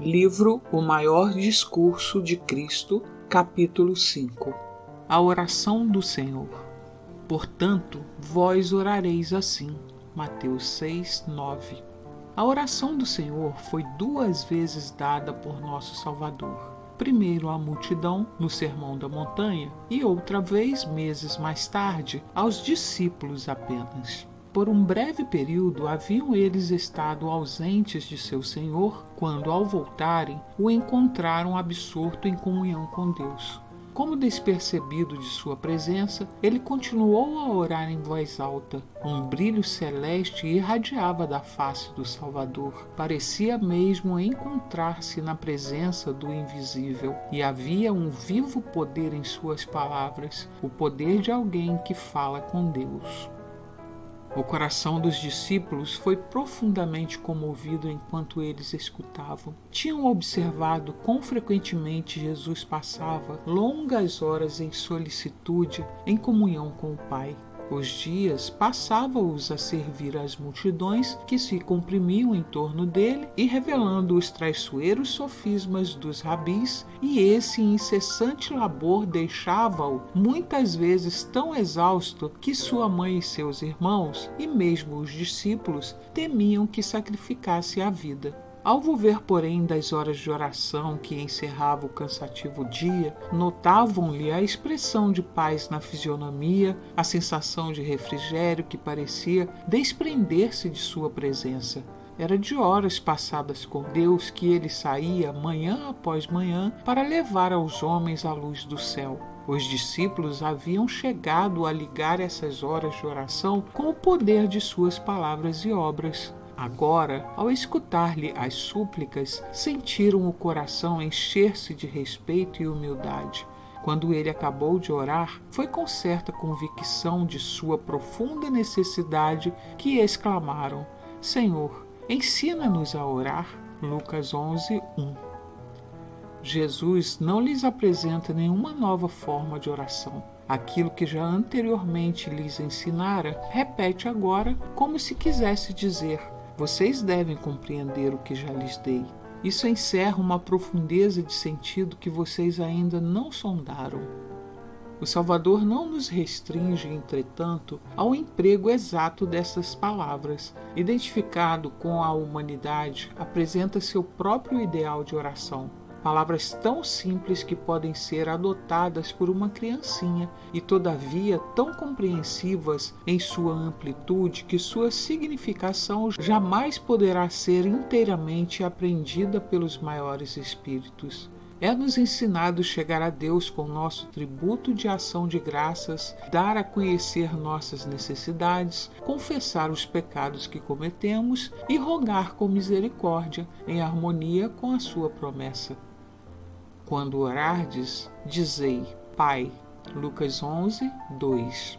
Livro O Maior Discurso de Cristo, capítulo 5. A oração do Senhor. Portanto, vós orareis assim. Mateus 6, 9. A oração do Senhor foi 2 vezes dada por nosso Salvador. Primeiro à multidão, no Sermão da Montanha, e outra vez, meses mais tarde, aos discípulos apenas. Por um breve período haviam eles estado ausentes de seu Senhor, quando, ao voltarem, o encontraram absorto em comunhão com Deus. Como despercebido de sua presença, ele continuou a orar em voz alta. Um brilho celeste irradiava da face do Salvador. Parecia mesmo encontrar-se na presença do invisível, e havia um vivo poder em suas palavras, o poder de alguém que fala com Deus. O coração dos discípulos foi profundamente comovido enquanto eles escutavam. Tinham observado quão frequentemente Jesus passava longas horas em solicitude, em comunhão com o Pai. Os dias passava-os a servir às multidões que se comprimiam em torno dele e revelando os traiçoeiros sofismas dos rabis, e esse incessante labor deixava-o muitas vezes tão exausto que sua mãe e seus irmãos, e mesmo os discípulos, temiam que sacrificasse a vida. Ao volver, porém, das horas de oração que encerrava o cansativo dia, notavam-lhe a expressão de paz na fisionomia, a sensação de refrigério que parecia desprender-se de sua presença. Era de horas passadas com Deus que ele saía, manhã após manhã, para levar aos homens a luz do céu. Os discípulos haviam chegado a ligar essas horas de oração com o poder de suas palavras e obras. Agora, ao escutar-lhe as súplicas, sentiram o coração encher-se de respeito e humildade. Quando ele acabou de orar, foi com certa convicção de sua profunda necessidade que exclamaram: Senhor, ensina-nos a orar. Lucas 11, 1. Jesus não lhes apresenta nenhuma nova forma de oração. Aquilo que já anteriormente lhes ensinara, repete agora como se quisesse dizer: vocês devem compreender o que já lhes dei. Isso encerra uma profundeza de sentido que vocês ainda não sondaram. O Salvador não nos restringe, entretanto, ao emprego exato dessas palavras. Identificado com a humanidade, apresenta seu próprio ideal de oração. Palavras tão simples que podem ser adotadas por uma criancinha e, todavia, tão compreensivas em sua amplitude que sua significação jamais poderá ser inteiramente apreendida pelos maiores espíritos. É-nos ensinado chegar a Deus com nosso tributo de ação de graças, dar a conhecer nossas necessidades, confessar os pecados que cometemos e rogar com misericórdia, em harmonia com a sua promessa. Quando orardes, dizei: Pai. Lucas 11, 2.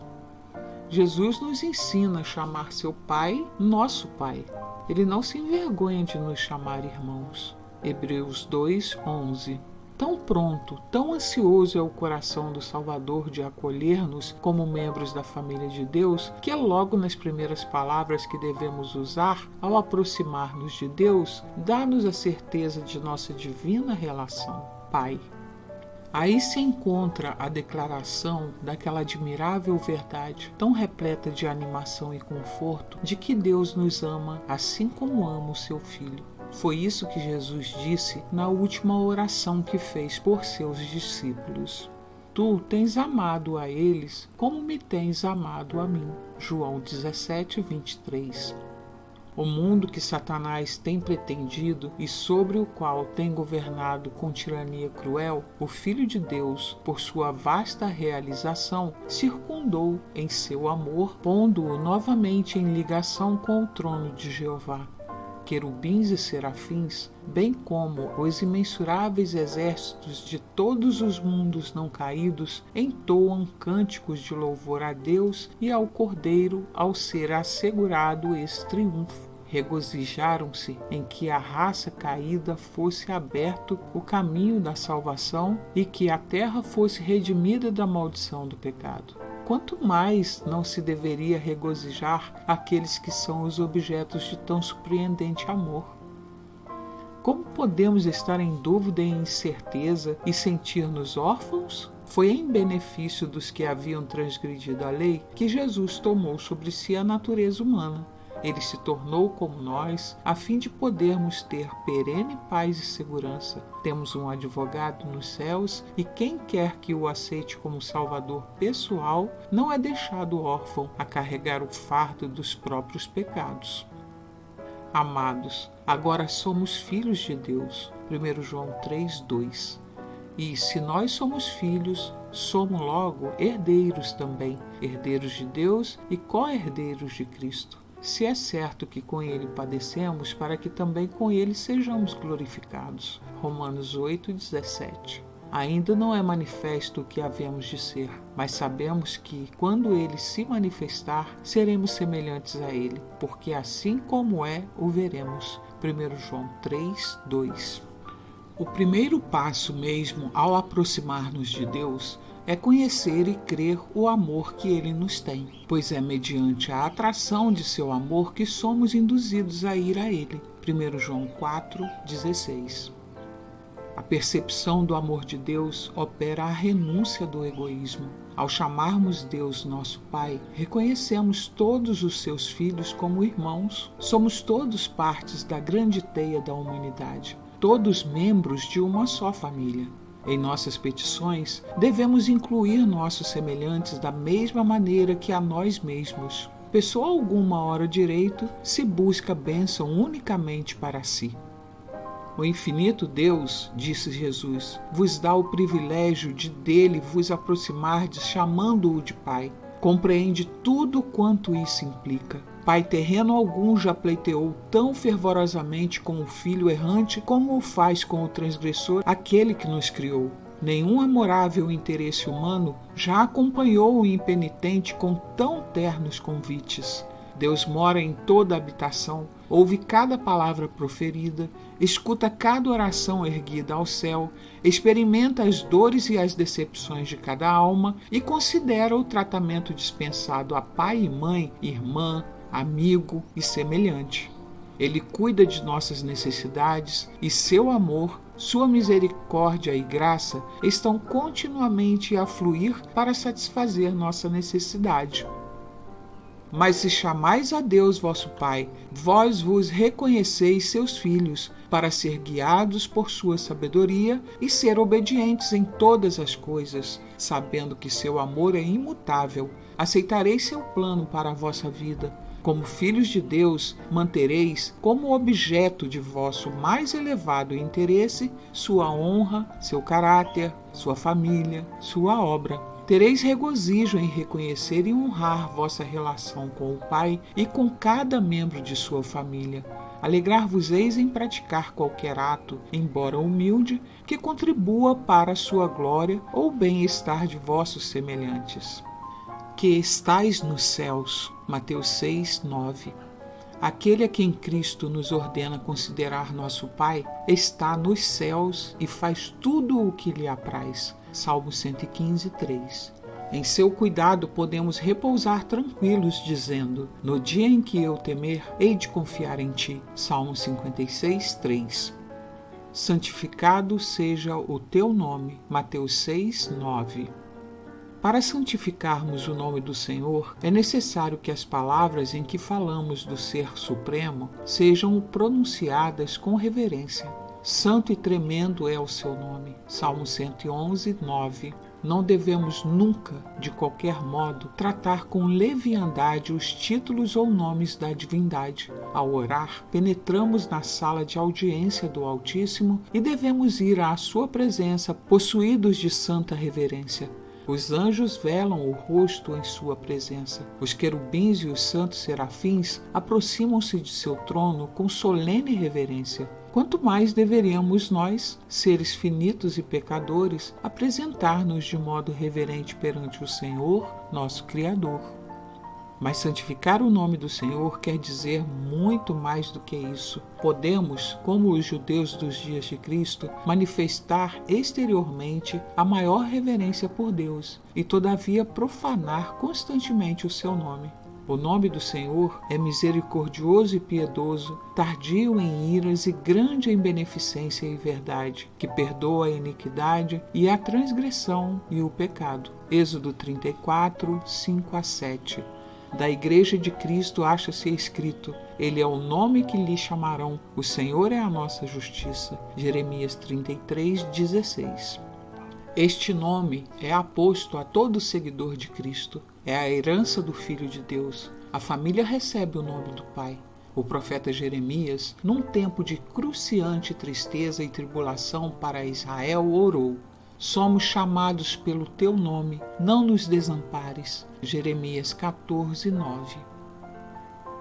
Jesus nos ensina a chamar seu Pai nosso Pai. Ele não se envergonha de nos chamar irmãos. Hebreus 2, 11. Tão pronto, tão ansioso é o coração do Salvador de acolher-nos como membros da família de Deus, que é logo nas primeiras palavras que devemos usar ao aproximar-nos de Deus, dá-nos a certeza de nossa divina relação. Pai. Aí se encontra a declaração daquela admirável verdade, tão repleta de animação e conforto, de que Deus nos ama assim como ama o seu Filho. Foi isso que Jesus disse na última oração que fez por seus discípulos. Tu tens amado a eles como me tens amado a mim. João 17, 23. O mundo que Satanás tem pretendido e sobre o qual tem governado com tirania cruel, o Filho de Deus, por sua vasta realização, circundou em seu amor, pondo-o novamente em ligação com o trono de Jeová. Querubins e serafins, bem como os imensuráveis exércitos de todos os mundos não caídos, entoam cânticos de louvor a Deus e ao Cordeiro ao ser assegurado esse triunfo. Regozijaram-se em que à raça caída fosse aberto o caminho da salvação e que a terra fosse redimida da maldição do pecado. quanto mais não se deveria regozijar aqueles que são os objetos de tão surpreendente amor? Como podemos estar em dúvida e incerteza e sentir-nos órfãos? Foi em benefício dos que haviam transgredido a lei que Jesus tomou sobre si a natureza humana. Ele se tornou como nós, a fim de podermos ter perene paz e segurança. Temos um advogado nos céus e quem quer que o aceite como Salvador pessoal não é deixado órfão a carregar o fardo dos próprios pecados. Amados, agora somos filhos de Deus. 1 João 3:2. E se nós somos filhos, somos logo herdeiros também, herdeiros de Deus e co-herdeiros de Cristo. Se é certo que com ele padecemos, para que também com ele sejamos glorificados. Romanos 8:17. Ainda não é manifesto o que havemos de ser, mas sabemos que, quando ele se manifestar, seremos semelhantes a ele, porque assim como é, o veremos. 1 João 3:2. O primeiro passo mesmo ao aproximar-nos de Deus é conhecer e crer o amor que ele nos tem, pois é mediante a atração de seu amor que somos induzidos a ir a ele. 1 João 4:16. A percepção do amor de Deus opera a renúncia do egoísmo. Ao chamarmos Deus nosso Pai, reconhecemos todos os seus filhos como irmãos. Somos todos partes da grande teia da humanidade, todos membros de uma só família. Em nossas petições, devemos incluir nossos semelhantes da mesma maneira que a nós mesmos. Pessoa alguma ora direito se busca bênção unicamente para si. O infinito Deus, disse Jesus, vos dá o privilégio de dele vos aproximardes chamando-o de Pai. Compreende tudo quanto isso implica. Pai terreno algum já pleiteou tão fervorosamente com o Filho errante como o faz com o transgressor aquele que nos criou. Nenhum amorável interesse humano já acompanhou o impenitente com tão ternos convites. Deus mora em toda habitação, ouve cada palavra proferida, escuta cada oração erguida ao céu, experimenta as dores e as decepções de cada alma e considera o tratamento dispensado a pai e mãe, irmã, amigo e semelhante. Ele cuida de nossas necessidades e seu amor, sua misericórdia e graça estão continuamente a fluir para satisfazer nossa necessidade. Mas se chamais a Deus vosso Pai, vós vos reconheceis seus filhos, para ser guiados por sua sabedoria e ser obedientes em todas as coisas, sabendo que seu amor é imutável. Aceitareis seu plano para a vossa vida. Como filhos de Deus, mantereis como objeto de vosso mais elevado interesse sua honra, seu caráter, sua família, sua obra. Tereis regozijo em reconhecer e honrar vossa relação com o Pai e com cada membro de sua família. Alegrar-vos-eis em praticar qualquer ato, embora humilde, que contribua para a sua glória ou bem-estar de vossos semelhantes. Que estais nos céus. Mateus 6:9. Aquele a quem Cristo nos ordena considerar nosso Pai está nos céus e faz tudo o que lhe apraz. Salmo 115:3. Em seu cuidado podemos repousar tranquilos, dizendo: no dia em que eu temer, hei de confiar em ti. Salmo 56:3. Santificado seja o teu nome. Mateus 6:9. Para santificarmos o nome do Senhor, é necessário que as palavras em que falamos do Ser Supremo sejam pronunciadas com reverência. Santo e tremendo é o seu nome. Salmo 111:9. Não devemos nunca, de qualquer modo, tratar com leviandade os títulos ou nomes da divindade. Ao orar, penetramos na sala de audiência do Altíssimo e devemos ir à sua presença possuídos de santa reverência. Os anjos velam o rosto em sua presença. Os querubins e os santos serafins aproximam-se de seu trono com solene reverência. Quanto mais deveríamos nós, seres finitos e pecadores, apresentar-nos de modo reverente perante o Senhor, nosso Criador. Mas santificar o nome do Senhor quer dizer muito mais do que isso. Podemos, como os judeus dos dias de Cristo, manifestar exteriormente a maior reverência por Deus e, todavia, profanar constantemente o seu nome. O nome do Senhor é misericordioso e piedoso, tardio em iras e grande em beneficência e verdade, que perdoa a iniquidade e a transgressão e o pecado. Êxodo 34, 5-7. Da Igreja de Cristo acha-se escrito: Ele é o nome que lhe chamarão, o Senhor é a nossa justiça. Jeremias 33, 16. Este nome é aposto a todo seguidor de Cristo. É a herança do Filho de Deus. A família recebe o nome do Pai. O profeta Jeremias, num tempo de cruciante tristeza e tribulação para Israel, orou: Somos chamados pelo teu nome, não nos desampares. Jeremias 14, 9.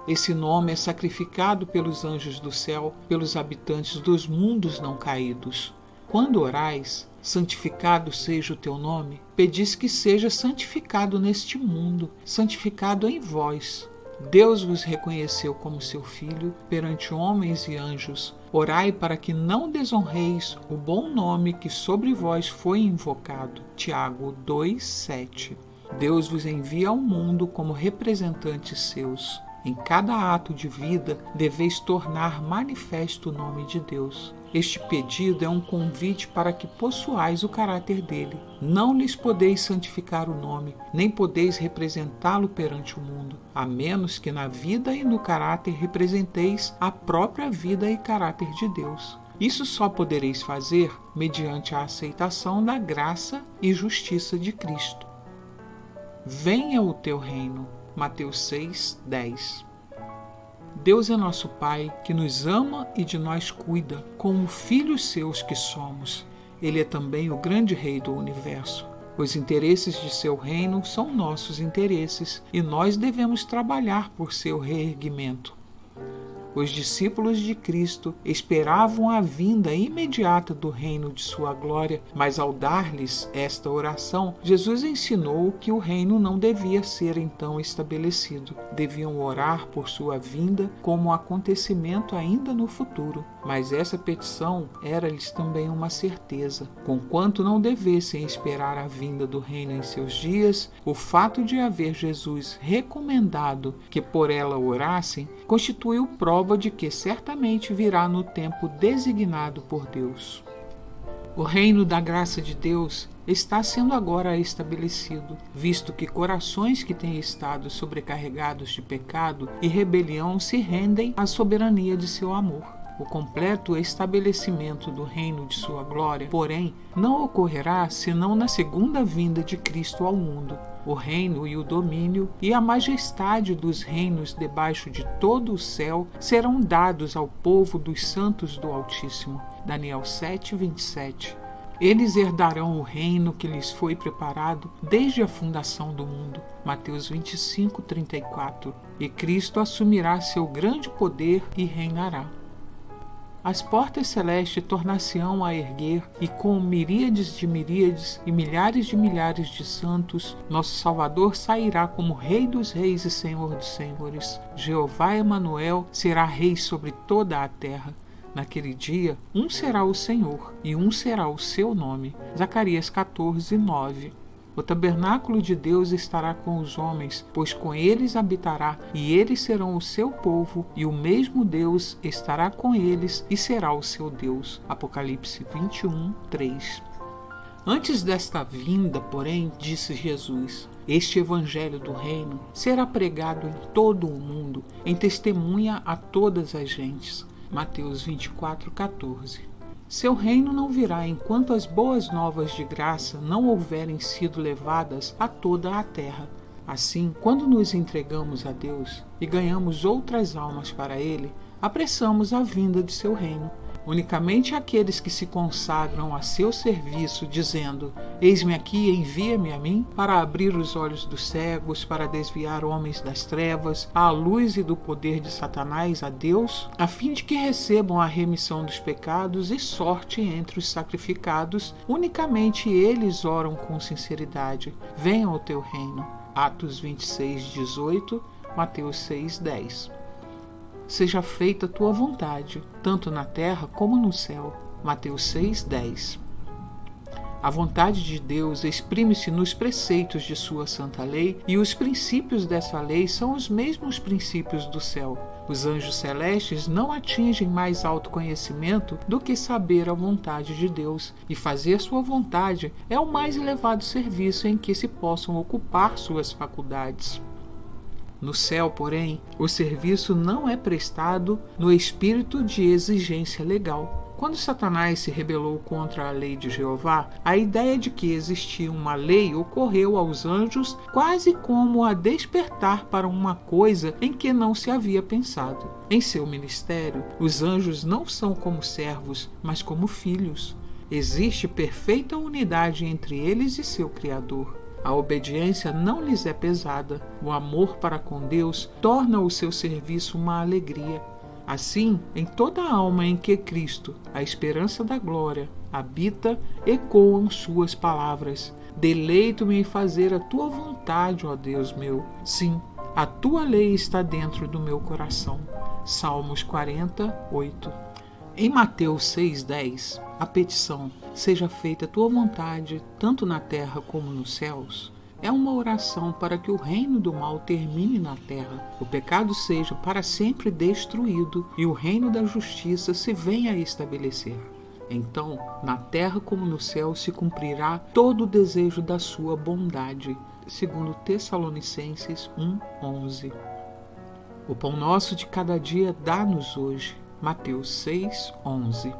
Esse nome é sacrificado pelos anjos do céu, pelos habitantes dos mundos não caídos. Quando orais, santificado seja o teu nome, pedis que seja santificado neste mundo, santificado em vós. Deus vos reconheceu como seu filho perante homens e anjos. Orai para que não desonreis o bom nome que sobre vós foi invocado. Tiago 2:7. Deus vos envia ao mundo como representantes seus. Em cada ato de vida, deveis tornar manifesto o nome de Deus. Este pedido é um convite para que possuais o caráter dele. Não lhes podeis santificar o nome, nem podeis representá-lo perante o mundo, a menos que na vida e no caráter representeis a própria vida e caráter de Deus. Isso só podereis fazer mediante a aceitação da graça e justiça de Cristo. Venha o teu reino. Mateus 6:10. Deus é nosso Pai, que nos ama e de nós cuida, como filhos seus que somos. Ele é também o grande Rei do universo. Os interesses de seu reino são nossos interesses e nós devemos trabalhar por seu reerguimento. Os discípulos de Cristo esperavam a vinda imediata do reino de sua glória, mas ao dar-lhes esta oração, Jesus ensinou que o reino não devia ser então estabelecido. Deviam orar por sua vinda como um acontecimento ainda no futuro. Mas essa petição era-lhes também uma certeza. Conquanto não devessem esperar a vinda do reino em seus dias, o fato de haver Jesus recomendado que por ela orassem constituiu prova de que certamente virá no tempo designado por Deus. O reino da graça de Deus está sendo agora estabelecido, visto que corações que têm estado sobrecarregados de pecado e rebelião se rendem à soberania de seu amor. O completo estabelecimento do reino de sua glória, porém, não ocorrerá senão na segunda vinda de Cristo ao mundo. O reino e o domínio e a majestade dos reinos debaixo de todo o céu serão dados ao povo dos santos do Altíssimo. Daniel 7:27. Eles herdarão o reino que lhes foi preparado desde a fundação do mundo. Mateus 25:34. E Cristo assumirá seu grande poder e reinará. As portas celestes tornar-se-ão a erguer, e com miríades de miríades e milhares de santos, nosso Salvador sairá como Rei dos reis e Senhor dos senhores. Jeová Emanuel será Rei sobre toda a terra. Naquele dia, um será o Senhor, e um será o seu nome. Zacarias 14:9. O tabernáculo de Deus estará com os homens, pois com eles habitará, e eles serão o seu povo, e o mesmo Deus estará com eles e será o seu Deus. Apocalipse 21:3. Antes desta vinda, porém, disse Jesus, este evangelho do reino será pregado em todo o mundo, em testemunha a todas as gentes. Mateus 24:14. Seu reino não virá enquanto as boas novas de graça não houverem sido levadas a toda a terra. Assim, quando nos entregamos a Deus e ganhamos outras almas para Ele, apressamos a vinda de seu reino. Unicamente aqueles que se consagram a seu serviço, dizendo, eis-me aqui, envia-me a mim, para abrir os olhos dos cegos, para desviar homens das trevas, à luz e do poder de Satanás a Deus, a fim de que recebam a remissão dos pecados e sorte entre os sacrificados, unicamente eles oram com sinceridade, venha o teu reino. Atos 26:18 Mateus 6:10. Seja feita a tua vontade, tanto na terra como no céu. Mateus 6:10. A vontade de Deus exprime-se nos preceitos de sua santa lei, e os princípios dessa lei são os mesmos princípios do céu. Os anjos celestes não atingem mais alto conhecimento do que saber a vontade de Deus, e fazer sua vontade é o mais elevado serviço em que se possam ocupar suas faculdades. No céu, porém, o serviço não é prestado no espírito de exigência legal. Quando Satanás se rebelou contra a lei de Jeová, a ideia de que existia uma lei ocorreu aos anjos quase como a despertar para uma coisa em que não se havia pensado. Em seu ministério, os anjos não são como servos, mas como filhos. Existe perfeita unidade entre eles e seu Criador. A obediência não lhes é pesada. O amor para com Deus torna o seu serviço uma alegria. Assim, em toda a alma em que Cristo, a esperança da glória, habita, ecoam suas palavras: deleito-me em fazer a tua vontade, ó Deus meu. Sim, a tua lei está dentro do meu coração. Salmos 48. Em Mateus 6:10, a petição: seja feita a tua vontade, tanto na terra como nos céus, é uma oração para que o reino do mal termine na terra, o pecado seja para sempre destruído e o reino da justiça se venha a estabelecer. Então, na terra como no céu se cumprirá todo o desejo da sua bondade. Segundo Tessalonicenses 1:11. O pão nosso de cada dia dá-nos hoje. Mateus 6:11.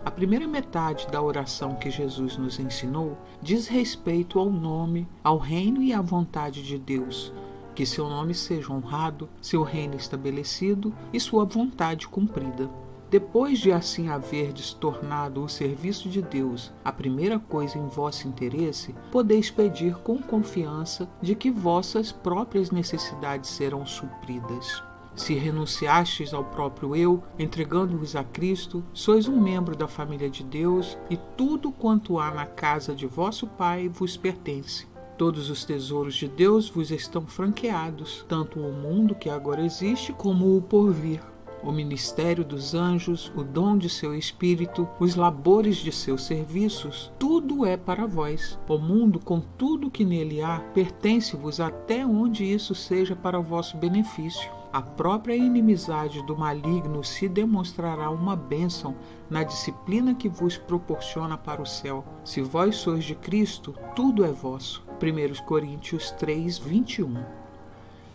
A primeira metade da oração que Jesus nos ensinou diz respeito ao nome, ao reino e à vontade de Deus, que seu nome seja honrado, seu reino estabelecido e sua vontade cumprida. Depois de assim haverdes tornado o serviço de Deus a primeira coisa em vosso interesse, podeis pedir com confiança de que vossas próprias necessidades serão supridas. Se renunciastes ao próprio eu, entregando-vos a Cristo, sois um membro da família de Deus, e tudo quanto há na casa de vosso Pai vos pertence. Todos os tesouros de Deus vos estão franqueados, tanto o mundo que agora existe como o porvir. O ministério dos anjos, o dom de seu espírito, os labores de seus serviços, tudo é para vós. O mundo, com tudo que nele há, pertence-vos até onde isso seja para o vosso benefício. A própria inimizade do maligno se demonstrará uma bênção na disciplina que vos proporciona para o céu. Se vós sois de Cristo, tudo é vosso. 1 Coríntios 3:21.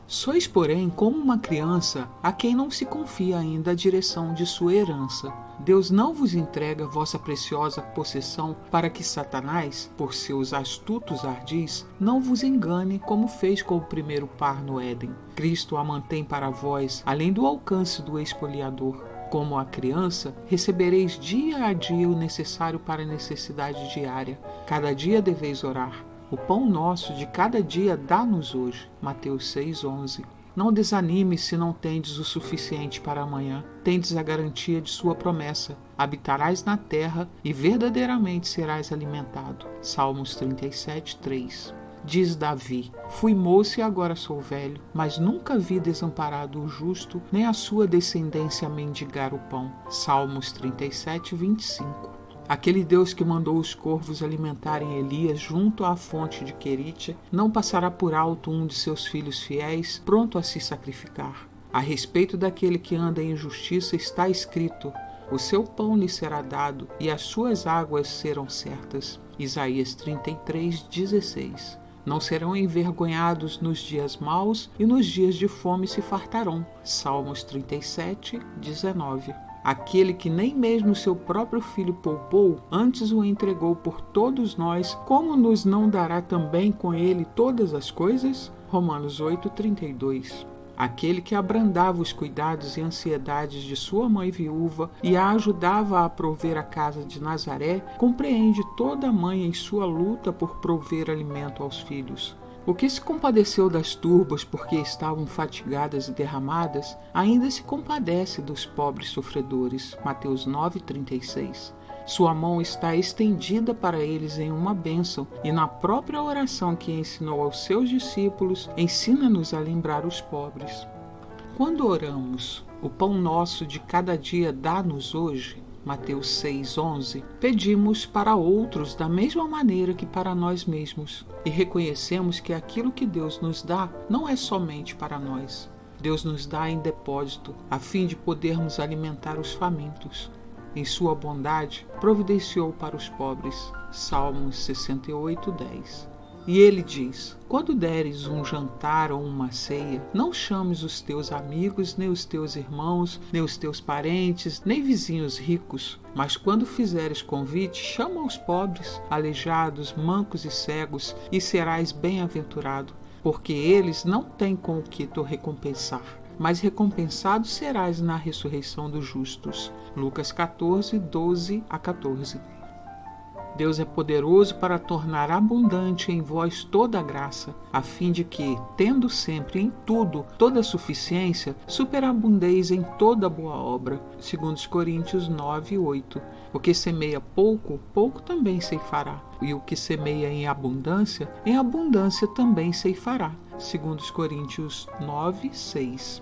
Sois, porém, como uma criança a quem não se confia ainda a direção de sua herança. Deus não vos entrega vossa preciosa possessão para que Satanás, por seus astutos ardis, não vos engane como fez com o primeiro par no Éden. Cristo a mantém para vós, além do alcance do espoliador. Como a criança, recebereis dia a dia o necessário para a necessidade diária. Cada dia deveis orar. O pão nosso de cada dia dá-nos hoje. Mateus 6:11. Não desanimes se não tendes o suficiente para amanhã. Tendes a garantia de sua promessa. Habitarás na terra e verdadeiramente serás alimentado. Salmos 37:3. Diz Davi: fui moço e agora sou velho, mas nunca vi desamparado o justo, nem a sua descendência mendigar o pão. Salmos 37:25. Aquele Deus que mandou os corvos alimentarem Elias junto à fonte de Querite, não passará por alto um de seus filhos fiéis, pronto a se sacrificar. A respeito daquele que anda em justiça está escrito: o seu pão lhe será dado e as suas águas serão certas. Isaías 33:16. Não serão envergonhados nos dias maus e nos dias de fome se fartarão. Salmos 37:19. Aquele que nem mesmo seu próprio filho poupou, antes o entregou por todos nós, como nos não dará também com ele todas as coisas? Romanos 8:32. Aquele que abrandava os cuidados e ansiedades de sua mãe viúva e a ajudava a prover a casa de Nazaré, compreende toda a mãe em sua luta por prover alimento aos filhos. O que se compadeceu das turbas porque estavam fatigadas e derramadas, ainda se compadece dos pobres sofredores. Mateus 9:36. Sua mão está estendida para eles em uma bênção, e na própria oração que ensinou aos seus discípulos, ensina-nos a lembrar os pobres. Quando oramos, o pão nosso de cada dia dá-nos hoje, Mateus 6,11, pedimos para outros da mesma maneira que para nós mesmos, e reconhecemos que aquilo que Deus nos dá não é somente para nós. Deus nos dá em depósito, a fim de podermos alimentar os famintos. Em sua bondade, providenciou para os pobres. Salmos 68:10. E ele diz: quando deres um jantar ou uma ceia, não chames os teus amigos, nem os teus irmãos, nem os teus parentes, nem vizinhos ricos, mas quando fizeres convite, chama os pobres, aleijados, mancos e cegos, e serás bem-aventurado, porque eles não têm com o que te recompensar, mas recompensado serás na ressurreição dos justos. Lucas 14:12-14. Deus é poderoso para tornar abundante em vós toda a graça, a fim de que, tendo sempre em tudo toda a suficiência, superabundeis em toda boa obra. 2 Coríntios 9:8. O que semeia pouco, pouco também ceifará, e o que semeia em abundância também ceifará. 2 Coríntios 9:6.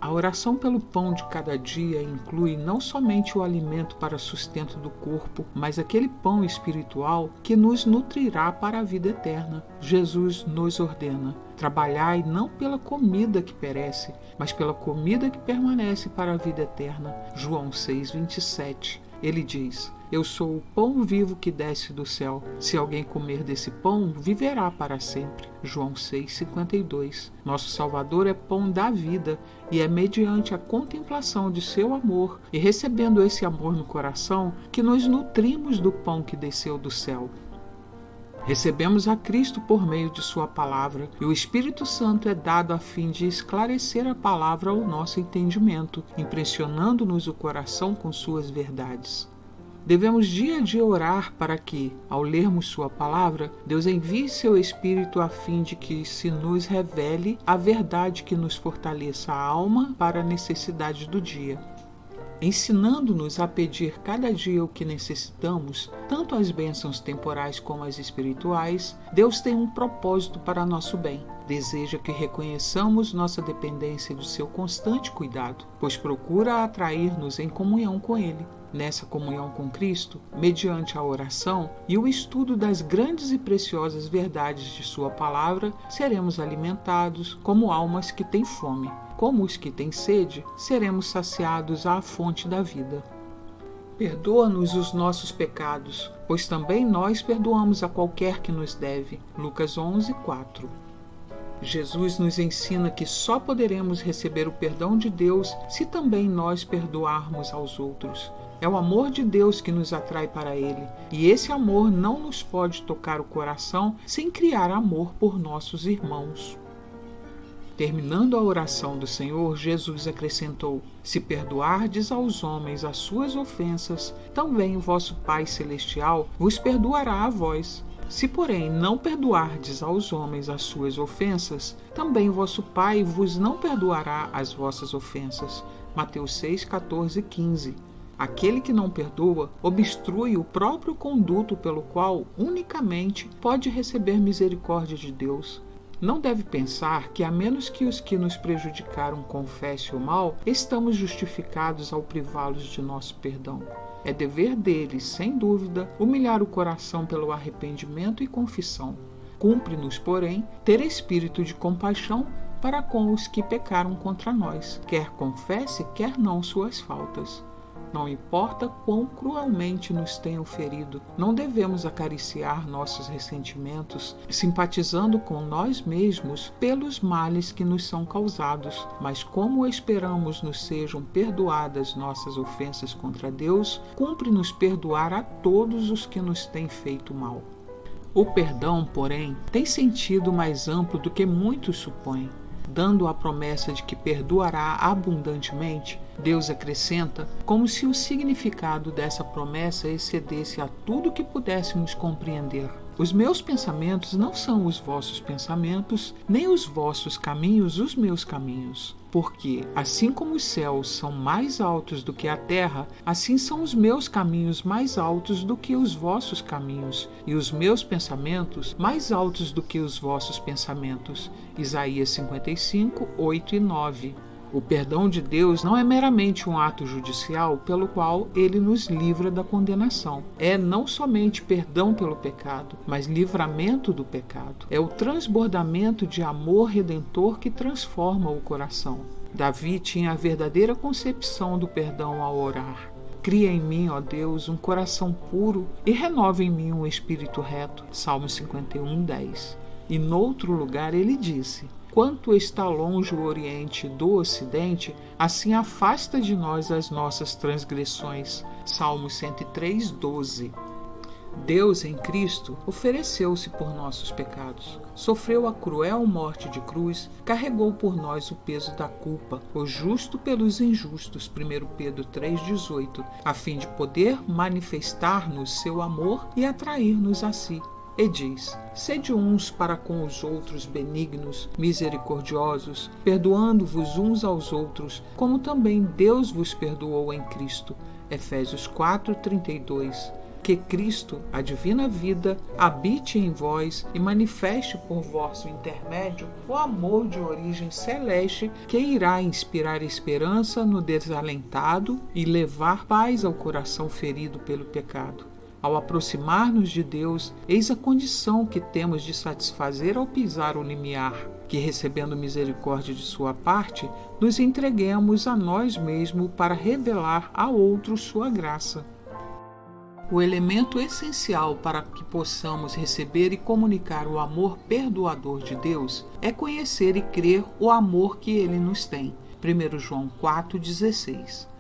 A oração pelo pão de cada dia inclui não somente o alimento para sustento do corpo, mas aquele pão espiritual que nos nutrirá para a vida eterna. Jesus nos ordena: trabalhai não pela comida que perece, mas pela comida que permanece para a vida eterna. João 6:27. Ele diz: eu sou o pão vivo que desce do céu. Se alguém comer desse pão, viverá para sempre. João 6:52. Nosso Salvador é pão da vida, e é mediante a contemplação de seu amor e recebendo esse amor no coração que nos nutrimos do pão que desceu do céu. Recebemos a Cristo por meio de sua palavra, e o Espírito Santo é dado a fim de esclarecer a palavra ao nosso entendimento, impressionando-nos o coração com suas verdades. Devemos dia a dia orar para que, ao lermos sua palavra, Deus envie seu Espírito a fim de que se nos revele a verdade que nos fortaleça a alma para a necessidade do dia. Ensinando-nos a pedir cada dia o que necessitamos, tanto as bênçãos temporais como as espirituais, Deus tem um propósito para nosso bem. Deseja que reconheçamos nossa dependência de seu constante cuidado, pois procura atrair-nos em comunhão com Ele. Nessa comunhão com Cristo, mediante a oração e o estudo das grandes e preciosas verdades de sua palavra, seremos alimentados como almas que têm fome. Como os que têm sede, seremos saciados à fonte da vida. Perdoa-nos os nossos pecados, pois também nós perdoamos a qualquer que nos deve. Lucas 11:4. Jesus nos ensina que só poderemos receber o perdão de Deus se também nós perdoarmos aos outros. É o amor de Deus que nos atrai para Ele, e esse amor não nos pode tocar o coração sem criar amor por nossos irmãos. Terminando a oração do Senhor, Jesus acrescentou: se perdoardes aos homens as suas ofensas, também o vosso Pai Celestial vos perdoará a vós. Se, porém, não perdoardes aos homens as suas ofensas, também o vosso Pai vos não perdoará as vossas ofensas. Mateus 6:14-15. Aquele que não perdoa obstrui o próprio conduto pelo qual unicamente pode receber misericórdia de Deus. Não deve pensar que, a menos que os que nos prejudicaram confessem o mal, estamos justificados ao privá-los de nosso perdão. É dever deles, sem dúvida, humilhar o coração pelo arrependimento e confissão. Cumpre-nos, porém, ter espírito de compaixão para com os que pecaram contra nós, quer confesse, quer não suas faltas. Não importa quão cruelmente nos tenham ferido, não devemos acariciar nossos ressentimentos, simpatizando com nós mesmos pelos males que nos são causados, mas como esperamos nos sejam perdoadas nossas ofensas contra Deus, cumpre-nos perdoar a todos os que nos têm feito mal. O perdão, porém, tem sentido mais amplo do que muitos supõem. Dando a promessa de que perdoará abundantemente, Deus acrescenta como se o significado dessa promessa excedesse a tudo que pudéssemos compreender. O Os meus pensamentos não são os vossos pensamentos, nem os vossos caminhos os meus caminhos. Porque, assim como os céus são mais altos do que a terra, assim são os meus caminhos mais altos do que os vossos caminhos, e os meus pensamentos mais altos do que os vossos pensamentos. Isaías 55, 8 e 9. O perdão de Deus não é meramente um ato judicial pelo qual ele nos livra da condenação. É não somente perdão pelo pecado, mas livramento do pecado. É o transbordamento de amor redentor que transforma o coração. Davi tinha a verdadeira concepção do perdão ao orar. Cria em mim, ó Deus, um coração puro e renova em mim um espírito reto. Salmo 51, 10. E noutro lugar ele disse: quanto está longe o Oriente do Ocidente, assim afasta de nós as nossas transgressões. Salmo 103, 12. Deus em Cristo ofereceu-se por nossos pecados. Sofreu a cruel morte de cruz, carregou por nós o peso da culpa, o justo pelos injustos, 1 Pedro 3,18, a fim de poder manifestar-nos seu amor e atrair-nos a si. E diz: sede uns para com os outros benignos, misericordiosos, perdoando-vos uns aos outros, como também Deus vos perdoou em Cristo. Efésios 4:32. Que Cristo, a divina vida, habite em vós e manifeste por vosso intermédio o amor de origem celeste que irá inspirar esperança no desalentado e levar paz ao coração ferido pelo pecado. Ao aproximar-nos de Deus, eis a condição que temos de satisfazer ao pisar o limiar, que, recebendo misericórdia de sua parte, nos entreguemos a nós mesmos para revelar a outros sua graça. O elemento essencial para que possamos receber e comunicar o amor perdoador de Deus é conhecer e crer o amor que Ele nos tem. 1 João 4,16.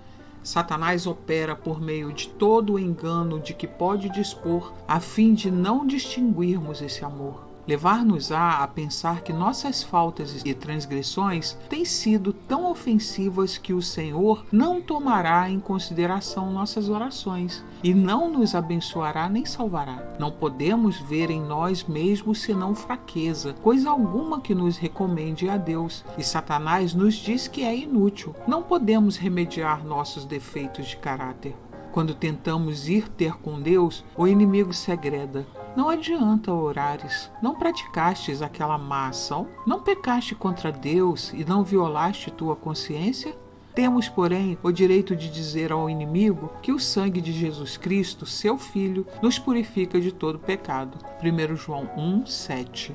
Satanás opera por meio de todo o engano de que pode dispor a fim de não distinguirmos esse amor. Levar-nos-á a pensar que nossas faltas e transgressões têm sido tão ofensivas que o Senhor não tomará em consideração nossas orações e não nos abençoará nem salvará. Não podemos ver em nós mesmos senão fraqueza, coisa alguma que nos recomende a Deus, e Satanás nos diz que é inútil. Não podemos remediar nossos defeitos de caráter. Quando tentamos ir ter com Deus, o inimigo segreda. Não adianta orares. Não praticastes aquela má ação? Não pecaste contra Deus e não violaste tua consciência? Temos, porém, o direito de dizer ao inimigo que o sangue de Jesus Cristo, seu Filho, nos purifica de todo pecado. 1 João 1, 7.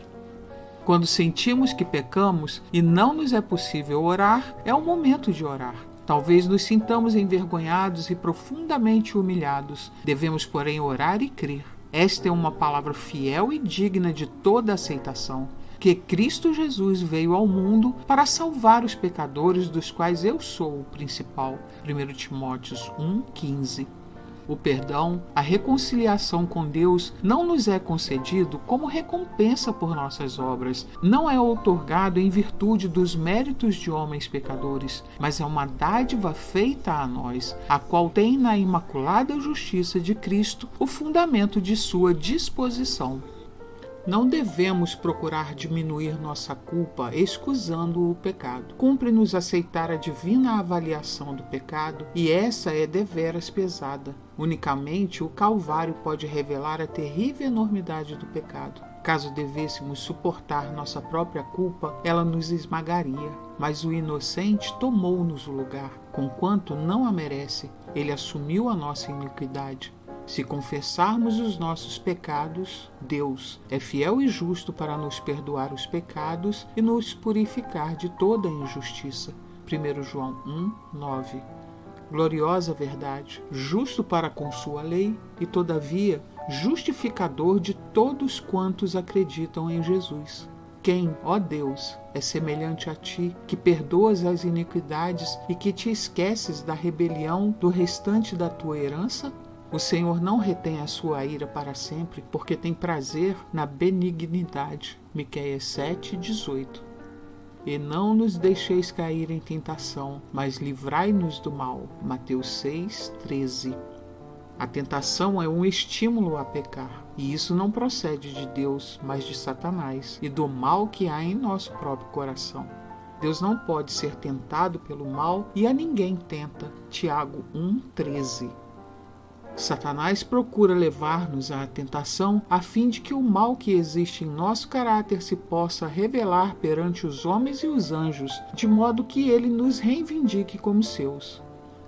Quando sentimos que pecamos e não nos é possível orar, é o momento de orar. Talvez nos sintamos envergonhados e profundamente humilhados. Devemos, porém, orar e crer. Esta é uma palavra fiel e digna de toda aceitação, que Cristo Jesus veio ao mundo para salvar os pecadores, dos quais eu sou o principal. 1 Timóteo 1,15. O perdão, a reconciliação com Deus não nos é concedido como recompensa por nossas obras, não é outorgado em virtude dos méritos de homens pecadores, mas é uma dádiva feita a nós, a qual tem na imaculada justiça de Cristo o fundamento de sua disposição. Não devemos procurar diminuir nossa culpa excusando o pecado. Cumpre-nos aceitar a divina avaliação do pecado, e essa é deveras pesada. Unicamente o Calvário pode revelar a terrível enormidade do pecado. Caso devêssemos suportar nossa própria culpa, ela nos esmagaria. Mas o inocente tomou-nos o lugar, conquanto não a merece. Ele assumiu a nossa iniquidade. Se confessarmos os nossos pecados, Deus é fiel e justo para nos perdoar os pecados e nos purificar de toda injustiça. 1 João 1, 9. Gloriosa verdade, justo para com sua lei e, todavia, justificador de todos quantos acreditam em Jesus. Quem, ó Deus, é semelhante a ti, que perdoas as iniquidades e que te esqueces da rebelião do restante da tua herança? O Senhor não retém a sua ira para sempre, porque tem prazer na benignidade. Miqueias 7:18. E não nos deixeis cair em tentação, mas livrai-nos do mal. Mateus 6:13. A tentação é um estímulo a pecar, e isso não procede de Deus, mas de Satanás e do mal que há em nosso próprio coração. Deus não pode ser tentado pelo mal e a ninguém tenta. Tiago 1,13. Satanás procura levar-nos à tentação a fim de que o mal que existe em nosso caráter se possa revelar perante os homens e os anjos, de modo que ele nos reivindique como seus.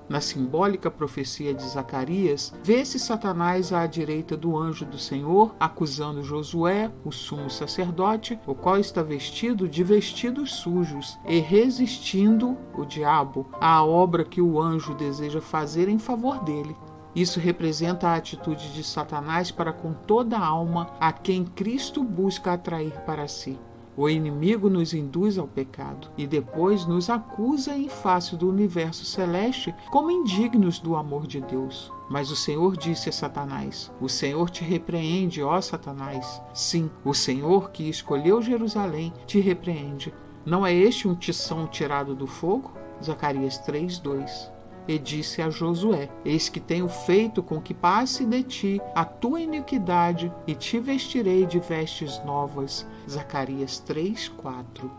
Na simbólica profecia de Zacarias, vê-se Satanás à direita do anjo do Senhor, acusando Josué, o sumo sacerdote, o qual está vestido de vestidos sujos, e resistindo o diabo à obra que o anjo deseja fazer em favor dele. Isso representa a atitude de Satanás para com toda a alma a quem Cristo busca atrair para si. O inimigo nos induz ao pecado e depois nos acusa em face do universo celeste como indignos do amor de Deus. Mas o Senhor disse a Satanás: o Senhor te repreende, ó Satanás. Sim, o Senhor que escolheu Jerusalém te repreende. Não é este um tição tirado do fogo? Zacarias 3:2. E disse a Josué: eis que tenho feito com que passe de ti a tua iniquidade e te vestirei de vestes novas. Zacarias 3:4.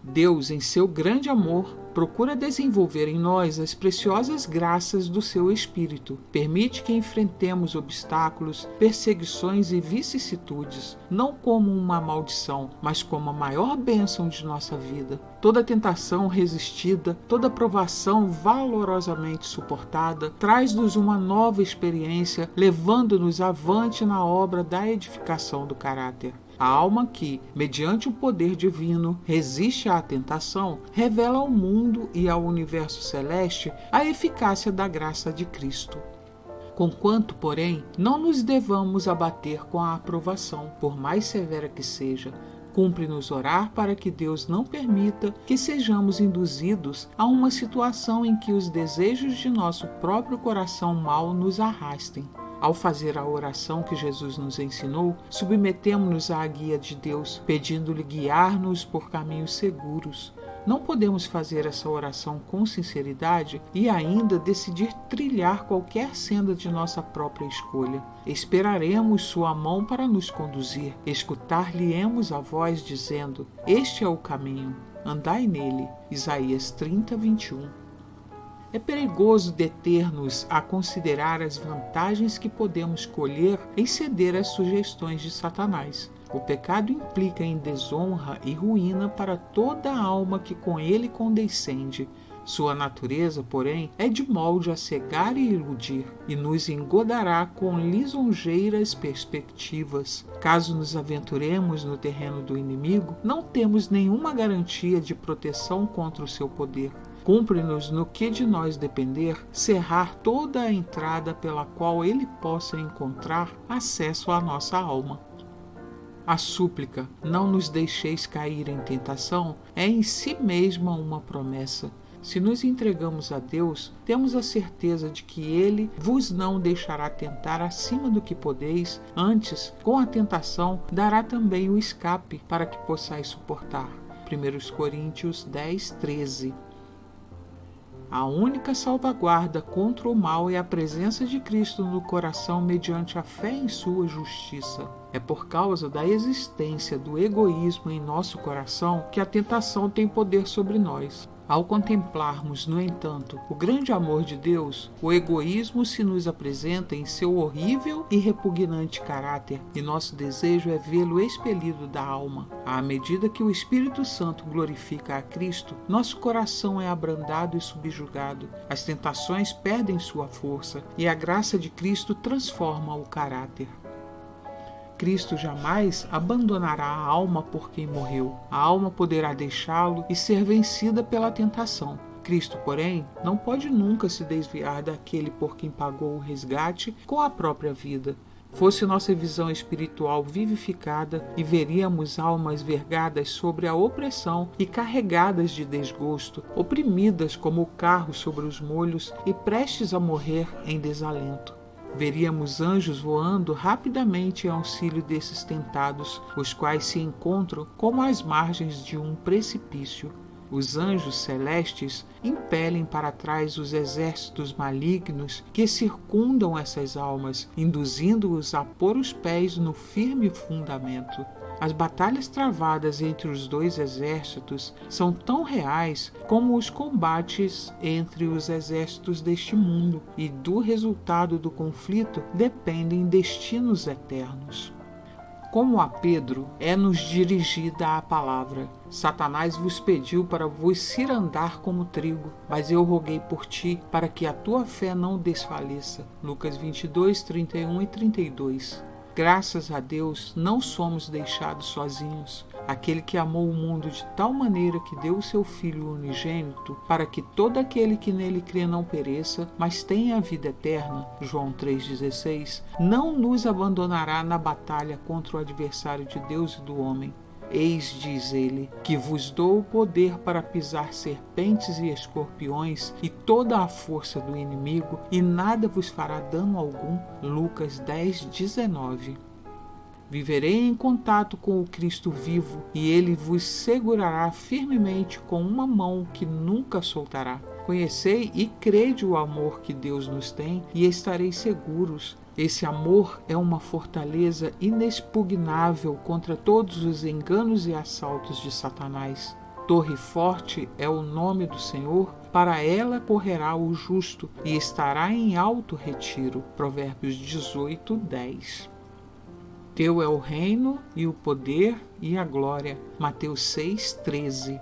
Deus, em seu grande amor, procura desenvolver em nós as preciosas graças do seu Espírito. Permite que enfrentemos obstáculos, perseguições e vicissitudes, não como uma maldição, mas como a maior bênção de nossa vida. Toda tentação resistida, toda provação valorosamente suportada, traz-nos uma nova experiência, levando-nos avante na obra da edificação do caráter. A alma que, mediante o poder divino, resiste à tentação, revela ao mundo e ao universo celeste a eficácia da graça de Cristo. Conquanto, porém, não nos devamos abater com a aprovação, por mais severa que seja, cumpre-nos orar para que Deus não permita que sejamos induzidos a uma situação em que os desejos de nosso próprio coração mau nos arrastem. Ao fazer a oração que Jesus nos ensinou, submetemos-nos à guia de Deus, pedindo-lhe guiar-nos por caminhos seguros. Não podemos fazer essa oração com sinceridade e ainda decidir trilhar qualquer senda de nossa própria escolha. Esperaremos sua mão para nos conduzir, escutar-lhe-emos a voz dizendo: este é o caminho, andai nele. Isaías 30:21. É perigoso deter-nos a considerar as vantagens que podemos colher em ceder às sugestões de Satanás. O pecado implica em desonra e ruína para toda a alma que com ele condescende. Sua natureza, porém, é de molde a cegar e iludir, e nos engodará com lisonjeiras perspectivas. Caso nos aventuremos no terreno do inimigo, não temos nenhuma garantia de proteção contra o seu poder. Cumpre-nos, no que de nós depender, cerrar toda a entrada pela qual ele possa encontrar acesso à nossa alma. A súplica, não nos deixeis cair em tentação, é em si mesma uma promessa. Se nos entregamos a Deus, temos a certeza de que Ele vos não deixará tentar acima do que podeis, antes, com a tentação, dará também o escape para que possais suportar. 1 Coríntios 10:13. A única salvaguarda contra o mal é a presença de Cristo no coração mediante a fé em sua justiça. É por causa da existência do egoísmo em nosso coração que a tentação tem poder sobre nós. Ao contemplarmos, no entanto, o grande amor de Deus, o egoísmo se nos apresenta em seu horrível e repugnante caráter, e nosso desejo é vê-lo expelido da alma. À medida que o Espírito Santo glorifica a Cristo, nosso coração é abrandado e subjugado, as tentações perdem sua força, e a graça de Cristo transforma o caráter. Cristo jamais abandonará a alma por quem morreu. A alma poderá deixá-lo e ser vencida pela tentação. Cristo, porém, não pode nunca se desviar daquele por quem pagou o resgate com a própria vida. Fosse nossa visão espiritual vivificada e veríamos almas vergadas sobre a opressão e carregadas de desgosto, oprimidas como o carro sobre os molhos e prestes a morrer em desalento. Veríamos anjos voando rapidamente em auxílio desses tentados, os quais se encontram como às margens de um precipício. Os anjos celestes impelem para trás os exércitos malignos que circundam essas almas, induzindo-os a pôr os pés no firme fundamento. As batalhas travadas entre os dois exércitos são tão reais como os combates entre os exércitos deste mundo, e do resultado do conflito dependem destinos eternos. Como a Pedro, é-nos dirigida a palavra: Satanás vos pediu para vos cirandar como trigo, mas eu roguei por ti, para que a tua fé não desfaleça. Lucas 22, 31 e 32. Graças a Deus, não somos deixados sozinhos. Aquele que amou o mundo de tal maneira que deu o seu Filho unigênito, para que todo aquele que nele crê não pereça, mas tenha a vida eterna, João 3,16, não nos abandonará na batalha contra o adversário de Deus e do homem. Eis, diz ele, que vos dou o poder para pisar serpentes e escorpiões e toda a força do inimigo, e nada vos fará dano algum. Lucas 10:19. Viverei em contato com o Cristo vivo, e ele vos segurará firmemente com uma mão que nunca soltará. Conhecei e crede o amor que Deus nos tem, e estareis seguros. Esse amor é uma fortaleza inexpugnável contra todos os enganos e assaltos de Satanás. Torre forte é o nome do Senhor, para ela correrá o justo e estará em alto retiro. Provérbios 18:10. Teu é o reino e o poder e a glória. Mateus 6:13.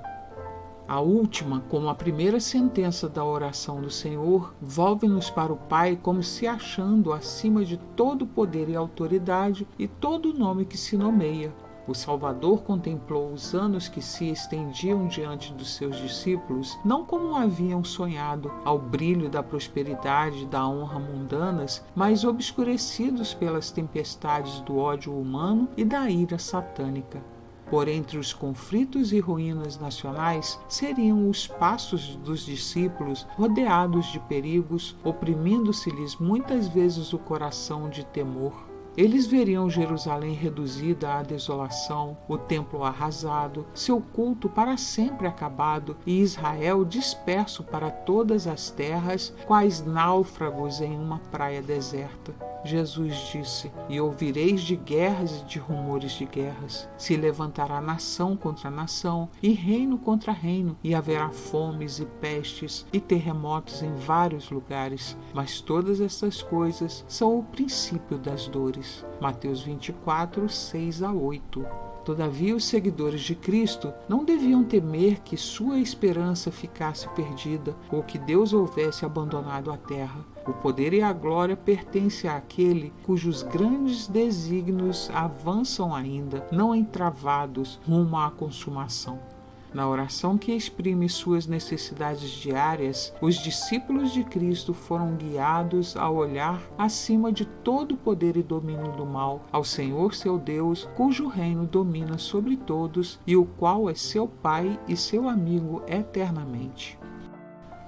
A última, como a primeira sentença da oração do Senhor, volve-nos para o Pai como se achando acima de todo poder e autoridade e todo nome que se nomeia. O Salvador contemplou os anos que se estendiam diante dos seus discípulos, não como haviam sonhado, ao brilho da prosperidade e da honra mundanas, mas obscurecidos pelas tempestades do ódio humano e da ira satânica. Por entre os conflitos e ruínas nacionais seriam os passos dos discípulos rodeados de perigos, oprimindo-se-lhes muitas vezes o coração de temor. Eles veriam Jerusalém reduzida à desolação, o templo arrasado, seu culto para sempre acabado e Israel disperso para todas as terras, quais náufragos em uma praia deserta. Jesus disse: E ouvireis de guerras e de rumores de guerras. Se levantará nação contra nação e reino contra reino, e haverá fomes e pestes e terremotos em vários lugares. Mas todas estas coisas são o princípio das dores. Mateus 24, 6-8. Todavia, os seguidores de Cristo não deviam temer que sua esperança ficasse perdida ou que Deus houvesse abandonado a terra. O poder e a glória pertencem àquele cujos grandes desígnios avançam ainda, não entravados, rumo à consumação. Na oração que exprime suas necessidades diárias, os discípulos de Cristo foram guiados a olhar acima de todo o poder e domínio do mal, ao Senhor seu Deus, cujo reino domina sobre todos e o qual é seu Pai e seu amigo eternamente.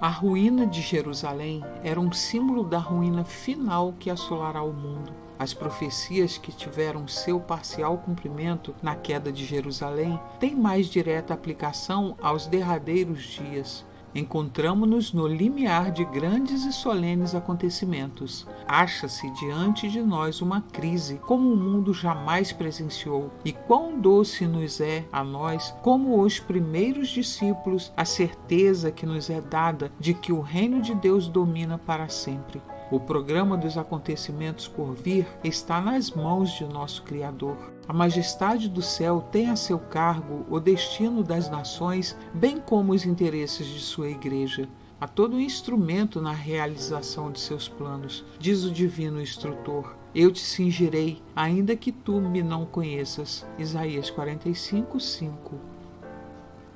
A ruína de Jerusalém era um símbolo da ruína final que assolará o mundo. As profecias que tiveram seu parcial cumprimento na queda de Jerusalém têm mais direta aplicação aos derradeiros dias. Encontramo-nos no limiar de grandes e solenes acontecimentos. Acha-se diante de nós uma crise como o mundo jamais presenciou, e quão doce nos é a nós, como os primeiros discípulos, a certeza que nos é dada de que o reino de Deus domina para sempre. O programa dos acontecimentos por vir está nas mãos de nosso Criador. A majestade do céu tem a seu cargo o destino das nações, bem como os interesses de sua igreja. A todo instrumento na realização de seus planos, diz o divino instrutor. Eu te cingirei, ainda que tu me não conheças. Isaías 45:5.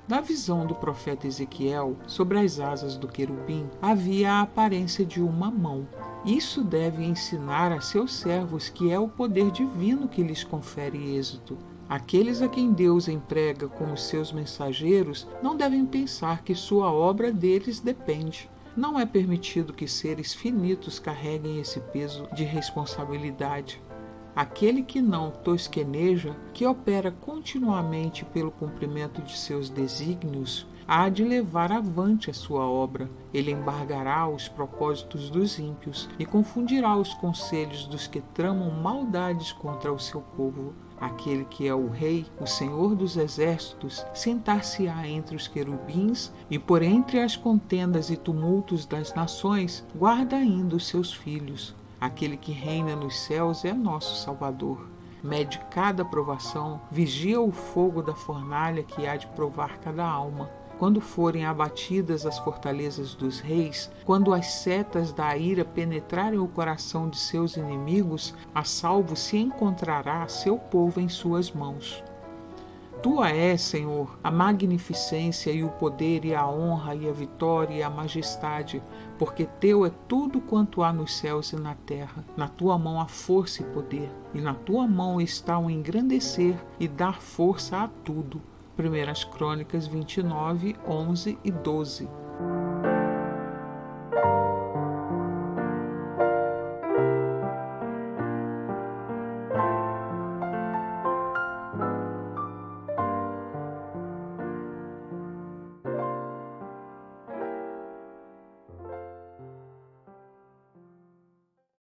Na visão do profeta Ezequiel, sobre as asas do querubim, havia a aparência de uma mão. Isso deve ensinar a seus servos que é o poder divino que lhes confere êxito. Aqueles a quem Deus emprega como seus mensageiros não devem pensar que sua obra deles depende. Não é permitido que seres finitos carreguem esse peso de responsabilidade. Aquele que não tosqueneja, que opera continuamente pelo cumprimento de seus desígnios, há de levar avante a sua obra. Ele embargará os propósitos dos ímpios e confundirá os conselhos dos que tramam maldades contra o seu povo. Aquele que é o Rei, o Senhor dos Exércitos, sentar-se-á entre os querubins e por entre as contendas e tumultos das nações, guarda ainda os seus filhos. Aquele que reina nos céus é nosso Salvador. Mede cada provação, vigia o fogo da fornalha que há de provar cada alma. Quando forem abatidas as fortalezas dos reis, quando as setas da ira penetrarem o coração de seus inimigos, a salvo se encontrará seu povo em suas mãos. Tua é, Senhor, a magnificência e o poder e a honra e a vitória e a majestade, porque teu é tudo quanto há nos céus e na terra. Na tua mão há força e poder, e na tua mão está o engrandecer e dar força a tudo. 1 Crônicas 29, 11 e 12.